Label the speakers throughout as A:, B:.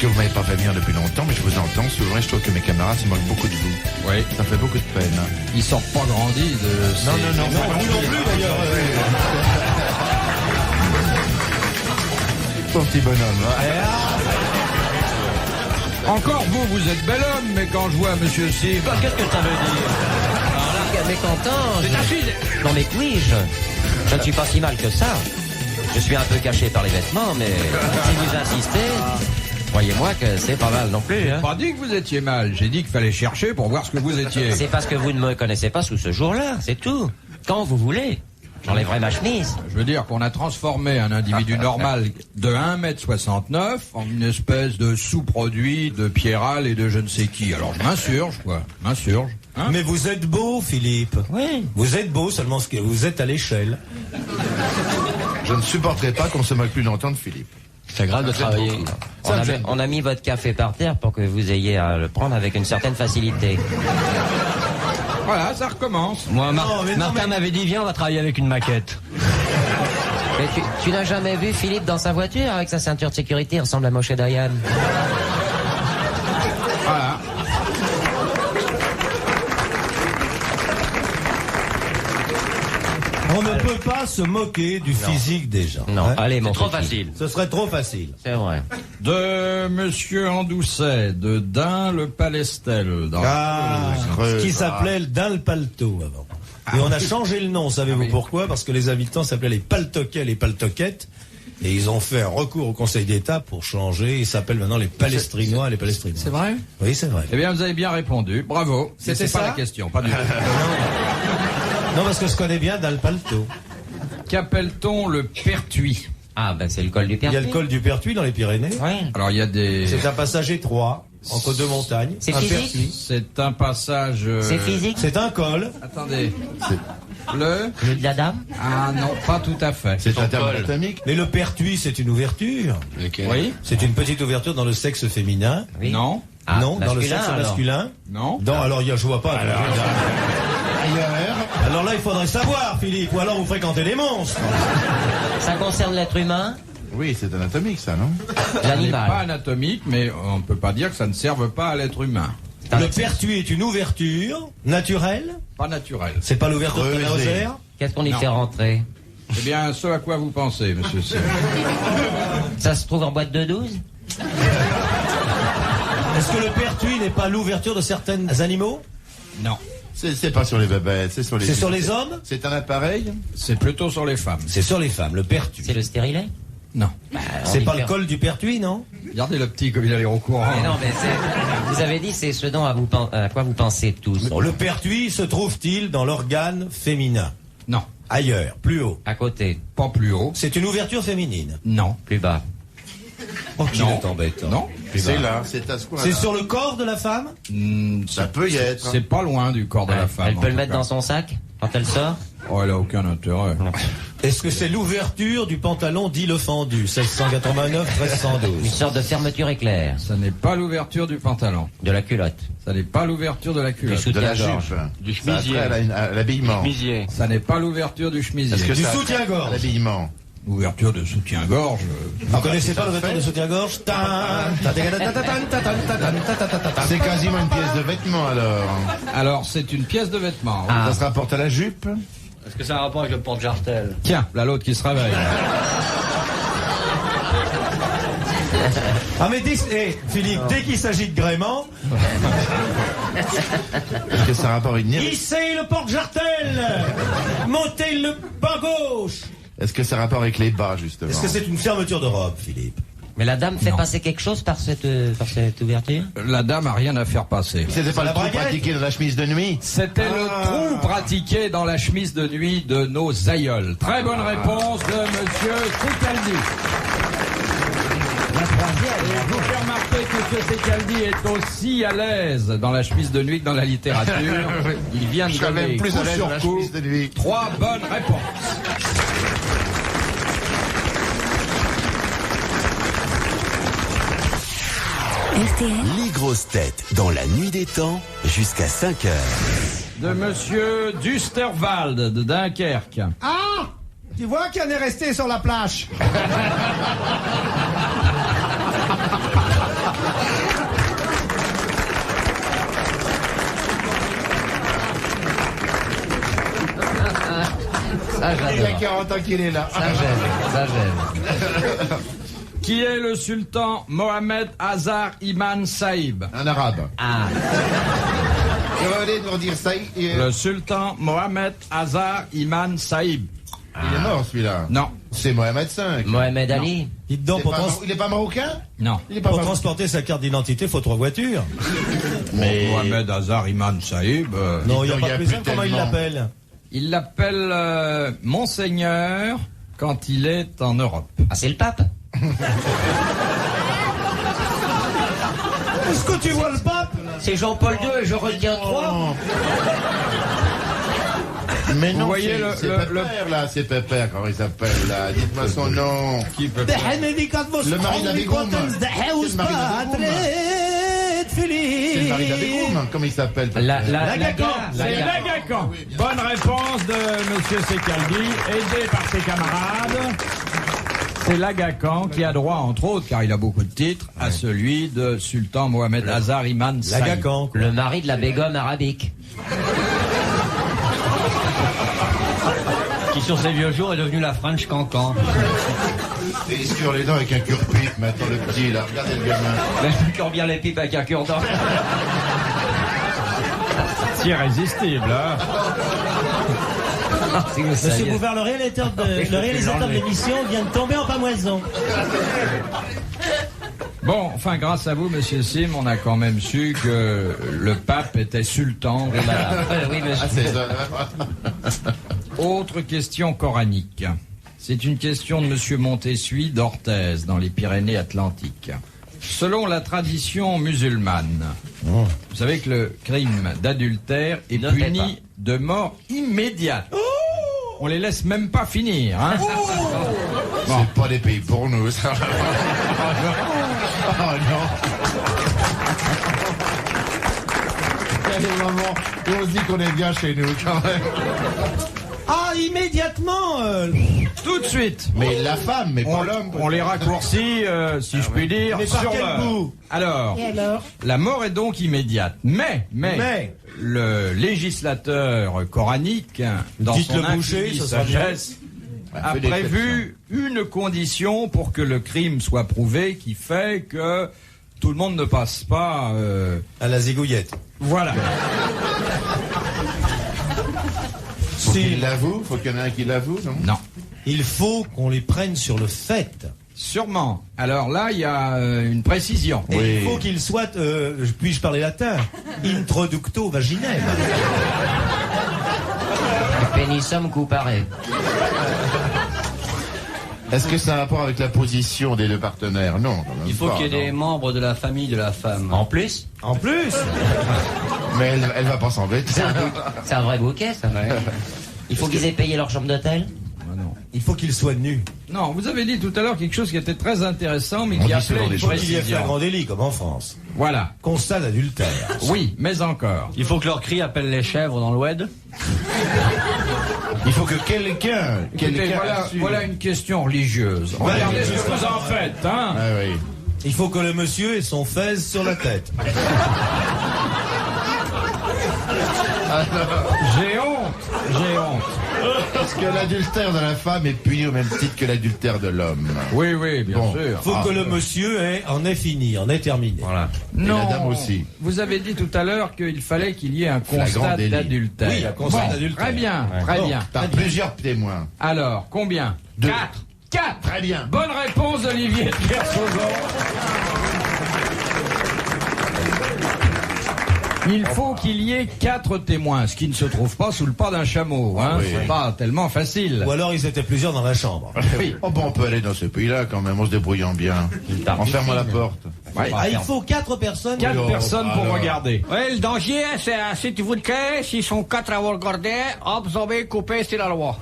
A: que vous m'avez pas fait venir depuis longtemps, mais je vous entends souvent et je trouve que mes camarades se moquent beaucoup de vous.
B: Oui.
A: Ça fait beaucoup de peine.
B: Ils sortent pas grandis de...
A: Non,
C: Non, vous non plus d'ailleurs.
A: Ton petit bonhomme. Hein.
B: Encore vous êtes bel homme, mais quand je vois Monsieur Sim...
D: Qu'est-ce que ça veut dire? Alors là, mécontent.
B: C'est ta fille.
D: Non mais puis-je? Je ne suis pas si mal que ça. Je suis un peu caché par les vêtements, mais si vous insistez, croyez-moi que c'est pas mal non plus. Hein.
B: Pas dit que vous étiez mal, j'ai dit qu'il fallait chercher pour voir ce que vous étiez.
D: C'est parce que vous ne me connaissez pas sous ce jour-là, c'est tout. Quand vous voulez, j'enlèverai ma chemise.
B: Je veux dire qu'on a transformé un individu normal de 1m69 en une espèce de sous-produit de Pierral et de je ne sais qui. Alors je m'insurge, quoi. M'insurge. Hein?
C: Mais vous êtes beau, Philippe.
D: Oui.
C: Vous êtes beau, seulement ce que vous êtes à l'échelle.
A: Je ne supporterai pas qu'on se moque plus longtemps de Philippe.
D: C'est grave de travailler. On a mis votre café par terre pour que vous ayez à le prendre avec une certaine facilité.
B: Voilà, ça recommence.
E: Moi, Martin m'avait dit, viens, on va travailler avec une maquette.
D: Mais tu n'as jamais vu Philippe dans sa voiture avec sa ceinture de sécurité? Il ressemble à Moshe Dayan.
B: Voilà.
C: On ne peut pas se moquer du physique des gens.
D: Non,
C: hein.
D: allez, mon
E: Trop
D: petit.
E: facile.
C: Ce serait trop facile.
D: C'est vrai.
B: De Monsieur Andoucet, de Dain-le-Palestel. Dans
C: Ce qui s'appelait le Dain-le-Palto avant. Et on a changé le nom, savez-vous pourquoi? Parce que les habitants s'appelaient les Paltoquets, les Paltoquettes. Et ils ont fait un recours au Conseil d'État pour changer. Ils s'appellent maintenant les Palestrinois, les Palestrinois.
B: C'est vrai?
C: Oui, c'est vrai.
B: Eh bien, vous avez bien répondu. Bravo. C'était
C: C'est
B: pas
C: ça
B: la question, pas du tout.
C: Non, parce que je connais bien Dain-le-Palto.
B: Qu'appelle-t-on le pertuis?
D: Ah, ben c'est le col du
C: Il y
D: Pertuis.
C: a le col du Pertuis dans les Pyrénées.
D: Oui.
B: Alors, il y a des...
C: C'est un passage étroit entre deux montagnes.
D: C'est
C: un
D: physique
C: Pertuis.
B: C'est un passage...
D: C'est physique?
C: C'est un col.
B: Attendez. Le...
D: Le de la dame?
B: Ah non, pas tout à fait.
A: C'est un terme anatomique.
C: Mais le Pertuis, c'est une ouverture.
B: Oui?
C: C'est une petite ouverture dans le sexe féminin.
D: Oui.
B: Non?
D: Ah,
C: Non, dans le
D: masculin,
C: sexe
D: alors.
C: masculin.
B: Non?
C: Non, alors je vois pas. Alors là, il faudrait savoir, Philippe, ou alors vous fréquentez les monstres.
D: Ça concerne l'être humain?
A: Oui, c'est anatomique, ça, non?
B: C'est pas
D: L'animal.
B: anatomique, mais on ne peut pas dire que ça ne serve pas à l'être humain.
C: Le Pertuis est une ouverture naturelle.
B: Pas naturel.
C: C'est pas l'ouverture de la
A: Creusée.
C: Rosère.
D: Qu'est-ce qu'on y
B: Non.
D: fait rentrer?
B: C'est bien ce à quoi vous pensez, monsieur Sim.
D: Ça se trouve en boîte de 12?
C: Est-ce que le Pertuis n'est pas l'ouverture de certains animaux?
B: Non.
A: C'est pas sur les bébés, c'est sur les...
C: C'est sur les hommes?
A: C'est un appareil?
B: C'est plutôt sur les femmes.
C: C'est sur les femmes, le Pertuis.
D: C'est le stérilet?
B: Non.
C: C'est pas le col du Pertuis, non?
B: Regardez le petit comme il a l'air au courant.
D: Mais non, mais vous avez dit c'est ce dont à quoi vous pensez tous.
C: Le Pertuis se trouve-t-il dans l'organe féminin?
B: Non.
C: Ailleurs, plus haut.
D: À côté,
B: Pas plus haut.
C: C'est une ouverture féminine.
B: Non.
D: plus bas.
C: Oh, qui
B: Non.
C: est embêtant.
B: Non.
A: C'est là, c'est à ce coin-là.
C: C'est sur le corps de la femme?
A: Ça peut y être.
B: C'est pas loin du corps de la femme.
D: Elle
B: en
D: peut le
B: tout
D: mettre
B: cas.
D: dans son sac quand elle sort?
B: Oh, elle a aucun intérêt.
C: Est-ce que c'est l'ouverture du pantalon dit le fendu, 1689-1312?
D: Une sorte de fermeture éclair.
B: Ça n'est pas l'ouverture du pantalon.
D: De la culotte.
B: Ça n'est pas l'ouverture de la culotte.
A: De la
D: soutien-gorge.
A: jupe.
E: Du
A: Ça a
E: chemisier.
A: trait à l'habillement.
E: Chemisier.
B: Ça n'est pas l'ouverture du chemisier.
A: Est-ce que
C: Du
A: ça a trait
C: soutien-gorge.
A: à l'habillement.
B: Ouverture de soutien-gorge.
C: Vous connaissez pas l'ouverture de soutien-gorge?
A: C'est quasiment une pièce de vêtement, alors.
B: Alors, c'est une pièce de vêtement.
D: Ah.
A: Ça se rapporte à la jupe?
E: Est-ce que ça a un rapport avec le porte-jartel?
B: Tiens, là l'autre qui se réveille.
C: Ah mais Philippe, dès qu'il s'agit de gréement,
A: Est-ce que ça a un rapport avec une
C: hissez le porte-jartel, montez le pas gauche.
A: Est-ce que ça a un rapport avec les bas, justement?
C: Est-ce que c'est une fermeture de robe, Philippe?
D: Mais la dame fait
B: Non.
D: passer quelque chose par cette ouverture?
B: La dame a rien à faire passer.
A: C'était pas
C: la
A: le trou
C: braguette
A: pratiqué dans la chemise de nuit?
B: C'était le trou pratiqué dans la chemise de nuit de nos aïeuls. Très bonne réponse de monsieur Secaldi. La troisième. Et vous faites remarquer que M. Secaldi est aussi à l'aise dans la chemise de nuit que dans la littérature. Il vient de
A: Je serais
B: donner
A: même plus
B: coup
A: à l'aise
B: sur
A: dans la
B: coup
A: chemise de nuit.
B: 3 bonnes réponses.
F: RTL,
G: Les grosses têtes dans la nuit des temps jusqu'à 5 heures.
B: De monsieur Dusterwald de Dunkerque.
H: Ah! Tu vois qu'il y en est resté sur la plage.
D: Ça,
A: Il y a
D: j'adore.
A: 40 ans qu'il est là.
D: Ça, j'aime. Ça, j'aime.
B: Qui est le sultan Mohamed Azar Iman Saïb?
A: Un arabe.
D: Ah,
A: Et revenez nous dire ça.
B: Le sultan Mohamed Azar Iman Saïb.
A: Il est mort celui-là.
B: Non,
A: C'est Mohamed V.
D: Mohamed Ali.
C: Dites donc,
A: Il est pas marocain?
B: non.
A: Il est pas
C: pour
A: marocain.
C: transporter sa carte d'identité, faut 3 voitures.
A: Mais
B: Mohamed Azar Iman Saïb.
C: Non, il n'y a
A: il y
C: pas
A: a
C: plus
A: plus
C: simple. Comment il
A: tellement.
C: l'appelle?
B: Il l'appelle Monseigneur quand il est en Europe.
D: Ah, c'est le pape.
C: Est-ce que tu vois le pape?
D: C'est Jean-Paul II et je retiens 3.
A: Mais non,
B: Vous voyez
A: c'est
B: le-
A: Pépère, là, c'est Pépère, comment il s'appelle, là. Dites-moi son nom.
B: Qui peut
A: Le mari de la Bégoum. C'est le mari de la Bégoum. C'est le mari de la Bégoum. Comment il s'appelle, Pépère?
B: C'est Lagacan. Bonne réponse de Monsieur Secaldi, aidé par ses camarades. C'est Lagacan qui a droit, entre autres, car il a beaucoup de titres, à celui de Sultan Mohamed Azar Iman Saïd.
C: Lagacan.
D: Le mari de la Begum arabique.
E: Qui sur ses vieux jours est devenu la French Cancan.
A: Il est sur les dents avec un cure-pipe, maintenant le petit, là. Regardez le gamin.
D: Mais je peux bien les pipes avec un cure-dent.
B: C'est irrésistible, hein.
D: Si vous
F: Monsieur
D: saviez.
F: Bouvard, le réalisateur de l'émission vient de tomber en pamoison.
B: Bon, enfin, grâce à vous, Monsieur Sim, on a quand même su que le pape était sultan de la...
D: Oui,
A: Ah,
D: monsieur.
A: c'est ça.
B: Autre question coranique. C'est une question de Monsieur Montessuie d'Orthez, dans les Pyrénées-Atlantiques. Selon la tradition musulmane, vous savez que le crime d'adultère est
D: Ne fais
B: puni de mort immédiate. On les laisse même pas finir, hein.
A: C'est pas des pays pour nous, ça. Oh non. Il y a des moments où on se dit qu'on est bien chez nous, quand même.
F: Ah, immédiatement
B: Tout de suite.
A: Mais la femme, mais pas l'homme.
B: On les raccourcit, si je puis dire,
C: Mais par
B: sur
C: quel
B: l'heure.
C: bout?
B: Alors,
F: Et alors
B: la mort est donc immédiate. Mais, le législateur coranique, dans
C: Dites-le
B: son
C: boucher,
B: infinie
C: ça sera bien.
B: sagesse, a
A: fait des
B: prévu une condition pour que le crime soit prouvé qui fait que tout le monde ne passe pas...
C: À la zigouillette.
B: Voilà.
A: Faut qu'il l'avoue, faut qu'il y en ait un qui l'avoue, non?
B: Non.
C: Il faut qu'on les prenne sur le fait.
B: Sûrement. Alors là, il y a une précision.
C: Et
A: Oui.
C: il faut qu'il soit, puis-je parler latin, introducto vaginel.
D: Pénissum coupare.
A: Est-ce que ça a un rapport avec la position des deux partenaires? Non. quand même
E: Il faut
A: pas,
E: qu'il y ait des
A: non.
E: membres de la famille de la femme.
D: En plus,
C: En plus,
A: Mais elle va pas s'embêter.
D: c'est un vrai bouquet, ça. Il faut qu'ils aient payé leur chambre d'hôtel.
C: il faut qu'il soit nu.
B: Non, vous avez dit tout à l'heure quelque chose qui était très intéressant, mais
A: On
B: qui
A: dit
B: appelait
A: souvent
B: une
A: des
C: Il faut qu'il y ait fait un
B: précision.
C: grand délit, comme en France.
B: Voilà.
C: Constat d'adultère.
B: Oui, mais encore.
E: Il faut que leur cri appelle les chèvres dans l'oued.
A: Il faut que quelqu'un
B: Écoutez,
A: assure.
B: voilà une question religieuse.
C: Ouais,
B: Regardez ce
C: mais
B: que vous en faites, hein.
A: Ah oui.
C: Il faut que le monsieur ait son fez sur la tête.
B: J'ai honte.
A: Est-ce que l'adultère de la femme est puni au même titre que l'adultère de l'homme?
B: Oui, oui, bien
A: Bon.
B: sûr.
C: Il faut que le monsieur en ait fini, en ait terminé.
D: Voilà.
B: Non,
A: la dame aussi.
B: Vous avez dit tout à l'heure qu'il fallait qu'il y ait un
A: Flagrant
B: constat
A: délit.
B: d'adultère.
C: Oui, un constat
B: Bon,
C: d'adultère.
B: Très bien,
C: Ouais.
B: très
C: Bon.
B: bien.
A: Par plusieurs témoins.
B: Alors, combien?
A: 2.
B: 4.
A: Très bien.
B: Bonne réponse d'Olivier Kersauzon. Il faut qu'il y ait 4 témoins, ce qui ne se trouve pas sous le pas d'un chameau. Hein.
A: Oui.
B: C'est pas tellement facile.
C: Ou alors ils étaient plusieurs dans la chambre.
B: Oui.
A: Oh bon, on peut aller dans ce pays-là quand même, en se débrouillant bien. En fermant la porte.
B: Ouais.
C: Ah, il faut 4 personnes.
B: 4
A: Oh,
B: personnes pour
A: alors.
B: regarder.
E: Oui, le danger, c'est si tu veux que, s'ils sont 4 à avoir regardé, hop, vous avez coupé, c'est la loi.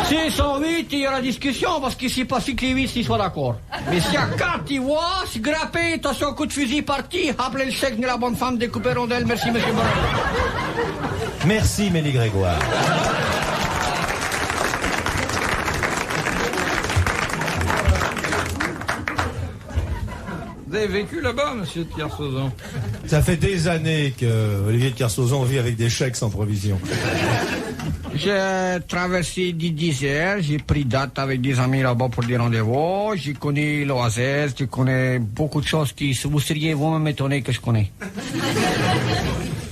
E: S'ils sont 8, il y aura discussion parce qu'il ne s'est pas si que les 8 s'ils soient d'accord. Mais s'il y a 4, tu vois, c'est grappé, attention, coup de fusil parti, appelez le chèque de la bonne femme, découpez rondelle, merci monsieur Morel.
C: Merci Mélie Grégoire.
B: Vous avez vécu là-bas, monsieur de Kersauzon?
C: Ça fait des années que Olivier de Kersauzon vit avec des chèques sans provision.
E: J'ai traversé du désert, j'ai pris date avec des amis là-bas pour des rendez-vous, j'ai connu l'Oasis, je connais beaucoup de choses qui vous seriez vous-même étonné que je connais.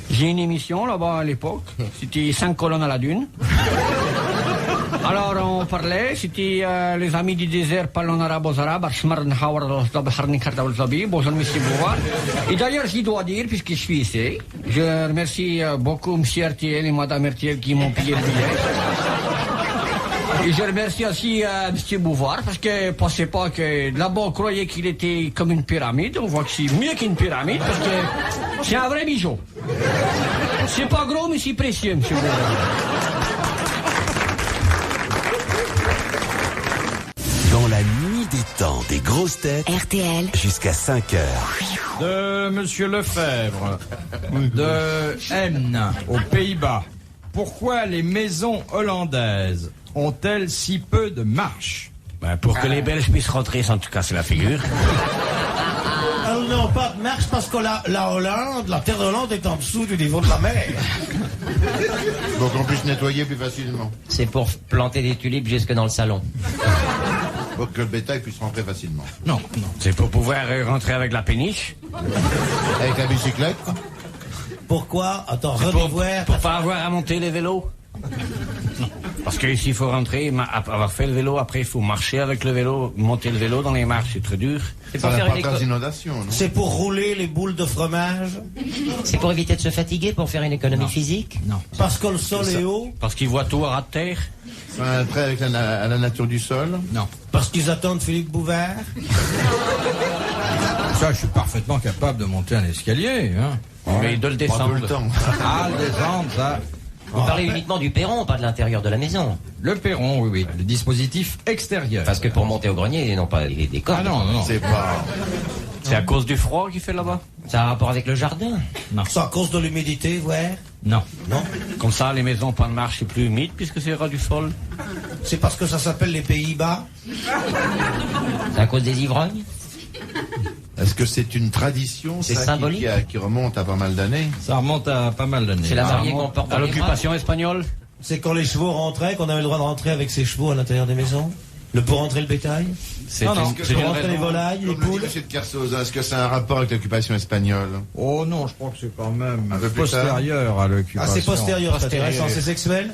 E: J'ai une émission là-bas à l'époque, c'était 5 colonnes à la dune. Alors on parlait, c'était les amis du désert parlent arabe aux arabes, bonjour monsieur Bouvard. Et d'ailleurs je dois dire, puisque je suis ici, je remercie beaucoup monsieur RTL et madame RTL qui m'ont payé le billet. Et je remercie aussi monsieur Bouvard, parce que pensez pas que là-bas on croyait qu'il était comme une pyramide, on voit que c'est mieux qu'une pyramide, parce que c'est un vrai bijou. C'est pas gros mais c'est précieux monsieur Bouvard.
G: Dans la nuit des temps des grosses têtes,
I: RTL,
G: jusqu'à 5 heures.
B: De monsieur Lefebvre, de N, aux Pays-Bas. Pourquoi les maisons hollandaises ont-elles si peu de marche?
E: Pour que les Belges puissent rentrer sans te casser la figure.
H: Elles n'ont pas de marche parce que la Hollande, la terre de Hollande est en dessous du niveau de la mer.
A: Pour qu'on puisse nettoyer plus facilement.
D: C'est pour planter des tulipes jusque dans le salon.
A: Pour que le bétail puisse rentrer facilement.
E: Non. C'est pour pouvoir rentrer avec la péniche.
A: Avec la bicyclette.
C: Pourquoi? Attends,
E: Pour pas avoir à monter les vélos. Non. Parce que ici il faut rentrer, avoir fait le vélo, après il faut marcher avec le vélo, monter le vélo dans les marches, c'est très dur.
D: C'est
A: Ça
D: pour
A: n'a
D: faire
A: pas
D: une
A: peur d'inondation, non?
C: C'est pour rouler les boules de fromage?
D: C'est pour éviter de se fatiguer, pour faire une économie physique?
E: Non.
C: Parce que le sol est haut?
E: Parce qu'ils voient tout à ras de terre.
A: Ça a un trait avec la nature du sol.
E: Non.
C: Parce qu'ils attendent Philippe Bouvard?
B: Ça, je suis parfaitement capable de monter un escalier, hein.
E: Mais de le
A: Pas
E: descendre.
A: tout le temps.
B: Ah, le descendre, ça.
D: Vous parlez uniquement du perron, pas de l'intérieur de la maison.
B: Le perron, oui. Le dispositif extérieur.
D: Parce que pour monter au grenier, non pas des cordes.
B: Ah non.
A: C'est pas...
E: C'est à cause du froid qu'il fait là-bas?
D: Ça a un rapport avec le jardin.
C: C'est à cause de l'humidité, ouais?
B: Non.
C: Non?
E: Comme ça, les maisons pas de marche, c'est plus humide puisque c'est ras du sol.
C: C'est parce que ça s'appelle les Pays-Bas?
D: C'est à cause des ivrognes.
A: Est-ce que c'est une tradition
D: C'est
A: ça,
D: symbolique.
A: qui remonte à pas mal d'années?
B: Ça remonte à pas mal d'années.
D: C'est la
B: Ça
D: mariée
B: remonte-
D: qu'on porte
E: À
D: dans les
E: l'occupation espagnole?
C: C'est quand les chevaux rentraient, qu'on avait le droit de rentrer avec ses chevaux à l'intérieur des maisons? Pour rentrer le bétail?
E: C'est
B: Non, non.
E: une, c'est
C: Pour
E: une
C: rentrer les
E: raison.
C: volailles, les
A: Comme le dit
C: poules?
A: monsieur de Kersauzon, est-ce que c'est un rapport avec l'occupation espagnole?
B: Oh non, je crois que c'est quand même
A: Un peu plus tard.
B: postérieur à
C: Ah,
B: l'occupation.
C: c'est postérieur, c'est
E: Postérieur.
C: intéressant, c'est sexuel?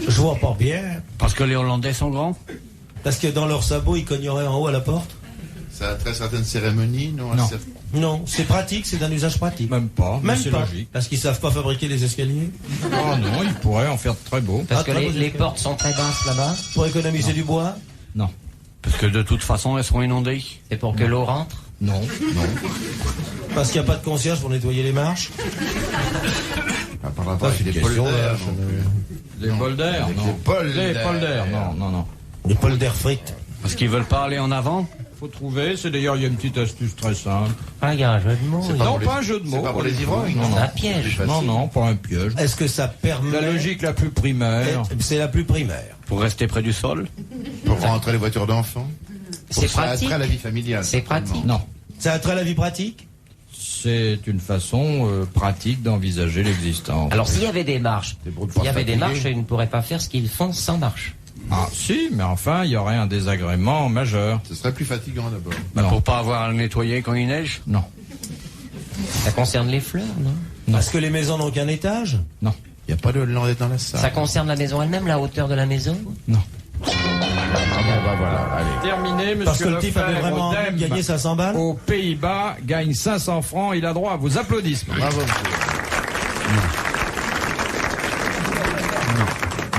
C: Je vois pas bien.
E: Parce que les Hollandais sont grands?
C: Parce que dans leurs sabots, ils cogneraient en haut à la porte?
A: Ça a très certaines cérémonies, non?
B: Non.
C: Non, c'est pratique, c'est d'un usage pratique.
B: Même pas, mais
C: Même
B: c'est
C: pas.
B: logique.
C: Parce qu'ils savent pas fabriquer les escaliers?
B: Oh non, ils pourraient en faire très beau.
D: Parce
C: Ah,
D: que
C: très beau,
D: les
C: j'ai-
D: portes sont très basses là-bas.
C: Pour économiser du bois?
B: Non.
E: Parce que de toute façon, elles seront inondées.
D: C'est pour que l'eau rentre.
B: Non.
C: Parce qu'il n'y a pas de concierge pour nettoyer les marches?
A: On parlera pas avec les
C: question,
A: polders.
C: là,
B: Les polders, non.
A: Les polders.
B: Les polders, non.
C: Des polders frites.
E: Parce qu'ils veulent pas aller en avant.
B: Faut trouver, c'est d'ailleurs, il y a une petite astuce très simple.
D: Ah, il y a un jeu de mots.
A: C'est
D: oui.
A: pas
B: Non,
A: pour les-
B: pas un jeu de mots.
A: C'est pas pour les ivrognes,
B: Non,
D: Un piège.
B: non, pas un piège.
C: Est-ce que ça permet...
B: La logique la plus primaire.
C: C'est la plus primaire.
E: Pour rester près du sol.
A: Pour rentrer les voitures d'enfants.
D: C'est
A: Ça
D: pratique.
A: attrait à la vie familiale.
D: C'est pratique.
B: Non.
C: Ça a trait à la vie pratique?
B: C'est une façon pratique d'envisager l'existence.
D: Alors s'il y avait des marches,
A: C'est pour ne
D: s'il
A: pas
D: y avait des
A: fatiguer.
D: marches, ils ne pourraient pas faire ce qu'ils font sans marche.
B: Ah, si, mais enfin, il y aurait un désagrément majeur.
A: Ce serait plus fatigant d'abord.
B: Non.
E: Pour pas avoir à le nettoyer quand il neige.
B: Non.
D: Ça concerne les fleurs, non?
C: Est-ce que les maisons n'ont qu'un étage?
B: Non.
A: Il n'y a pas de Hollandais dans la salle.
D: Ça concerne la maison elle-même, la hauteur de la maison?
B: Non.
A: Voilà, allez.
B: Terminé, monsieur
C: Parce que le type avait
B: Lefebvre
C: vraiment envie de
B: d'Em,
C: gagner 500 balles?
B: aux Pays-Bas, gagne 500 francs. Il a droit à vos applaudissements.
A: Bravo, monsieur.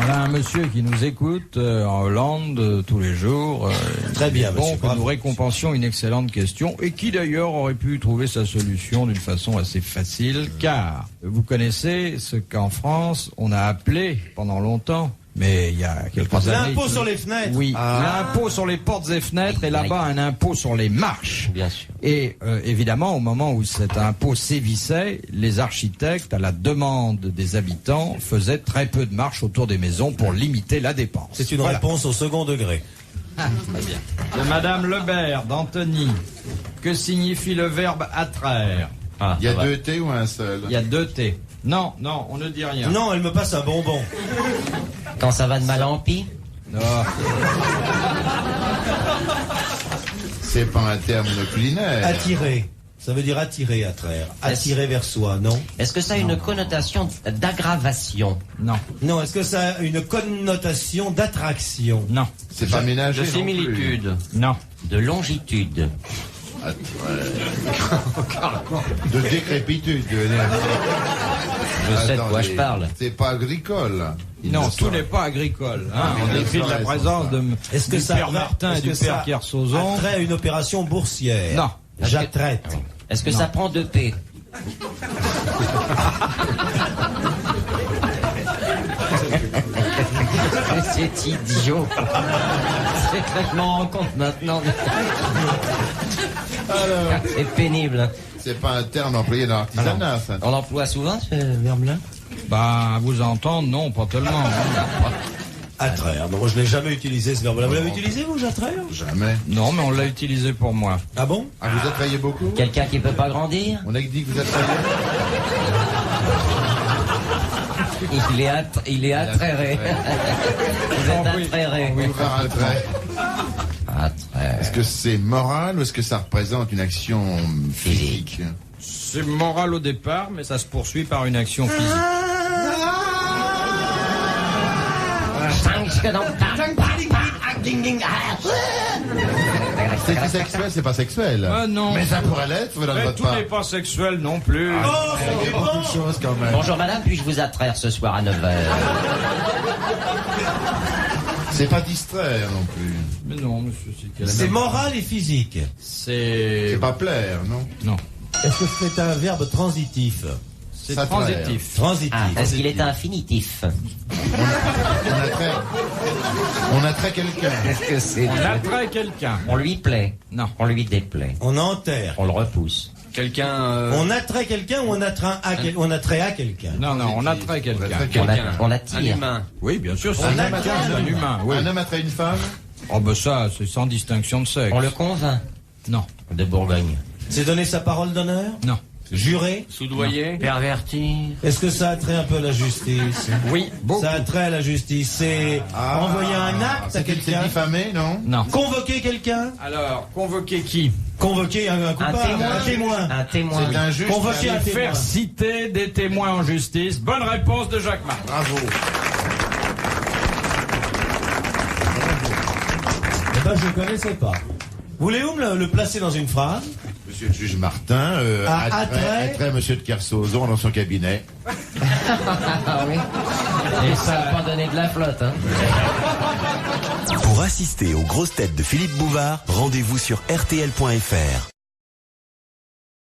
B: Voilà un monsieur qui nous écoute en Hollande tous les jours.
C: Très bien,
B: Bon,
C: monsieur,
B: que
C: bravo.
B: nous récompensions une excellente question et qui d'ailleurs aurait pu trouver sa solution d'une façon assez facile, car vous connaissez ce qu'en France on a appelé pendant longtemps, mais il y a quelques années.
C: L'impôt sur les fenêtres.
B: Oui, l'impôt sur les portes et fenêtres et là-bas un impôt sur les marches.
D: Bien sûr.
B: Et évidemment, au moment où cet impôt sévissait, les architectes, à la demande des habitants, faisaient très peu de marches autour des maisons pour limiter la dépense.
C: C'est une
B: Voilà.
C: réponse au second degré.
B: Très bien. De Madame Lebert, d'Antony. Que signifie le verbe attraire?
A: Il y a 2 T ou un seul?
B: Il y a 2 T. Non, on ne dit rien.
C: Non, elle me passe un bonbon.
D: Quand ça va de mal en pis?
B: Non.
A: C'est pas un terme culinaire.
C: Attirer. Ça veut dire attirer, attraire. Attirer vers soi, non?
D: Est-ce que ça a une connotation d'aggravation?
B: Non.
C: Non, est-ce que ça a une connotation d'attraction?
B: Non.
A: C'est pas ménager.
D: De
A: non plus.
D: similitude?
B: Non.
D: De longitude?
A: De décrépitude.
D: Je sais de quoi je parle.
A: C'est pas agricole.
B: Non, tout n'est pas agricole. Hein. On décrit la présence de
C: Est-ce que
B: du
C: ça
B: père Martin et du père Kersozon.
C: attrait à une opération boursière?
B: Non.
C: J'attraite.
D: Est-ce que ça prend 2 P? C'est idiot. C'est clairement en compte maintenant. C'est pénible.
A: C'est pas un terme employé dans l'artisanat, ça.
D: On l'emploie souvent, ce verbe-là?
B: Bah, à vous entendre, non, pas tellement.
C: Attraire. Non, je n'ai jamais utilisé ce verbe-là. Vous l'avez utilisé, vous, j'attraire?
A: Jamais.
B: Non, mais on l'a utilisé pour moi.
C: Ah bon?
A: Ah, vous attrayez beaucoup?
D: Quelqu'un qui peut pas grandir?
A: On a dit que vous attrayez.
D: Il est attrairé. Vous êtes attrairé.
A: Oui, par un trait.
D: Attraire.
A: Est-ce que c'est moral ou est-ce que ça représente une action physique?
B: C'est moral au départ, mais ça se poursuit par une action physique.
A: C'est sexuel, c'est pas sexuel.
B: Ah non.
A: Mais ça pourrait l'être, vous n'en
B: Mais
A: votre
B: tout
A: part.
B: n'est pas sexuel non plus.
A: Il y a beaucoup de choses quand même.
D: Bonjour madame, puis-je vous attraire ce soir à 9h?
A: C'est pas distraire non plus.
B: Mais non, monsieur,
C: C'est moral et physique.
A: C'est pas plaire, non?
B: Non.
C: Est-ce que c'est un verbe transitif?
B: C'est
A: Ça
B: transitif.
C: Transitif.
D: Est-ce qu'il est infinitif?
A: On attrait quelqu'un.
D: Est-ce que c'est...
B: On attrait quelqu'un.
D: On lui plaît?
B: Non.
D: On lui déplaît?
C: On enterre.
D: On le repousse?
C: On attrait quelqu'un ou on attrait à quelqu'un?
B: Non, on attrait quelqu'un.
D: On attire?
B: Oui, bien sûr, c'est
C: On
B: un
C: attire
B: humain. Oui.
A: Un homme attrait une femme?
B: Oh, ben ça, c'est sans distinction de sexe.
D: On le convainc?
B: Non.
D: De Bourgogne?
C: C'est donner sa parole d'honneur?
B: Non.
C: Jurer?
E: Soudoyer.
D: Pervertir?
C: Est-ce que ça a trait un peu à la justice?
B: Oui, beaucoup.
C: Ça a trait à la justice. C'est envoyer un acte à
A: C'est
C: quelqu'un?
A: diffamé, non?
B: Non.
C: Convoquer quelqu'un?
B: Alors, convoquer qui?
C: Convoquer un coupable? Un témoin?
D: Un témoin.
A: C'est un juge.
C: Convoquer un témoin.
B: Faire citer des témoins en justice. Bonne réponse de Jacques Martin.
A: Bravo.
C: Eh ben, je ne connaissais pas. Voulez-vous me le placer dans une phrase?
A: Monsieur le juge Martin attrait monsieur de Kersozon dans son cabinet.
D: Ah oui. Et ça n'a pas donné de la flotte, hein.
G: Pour assister aux grosses têtes de Philippe Bouvard, rendez-vous sur rtl.fr.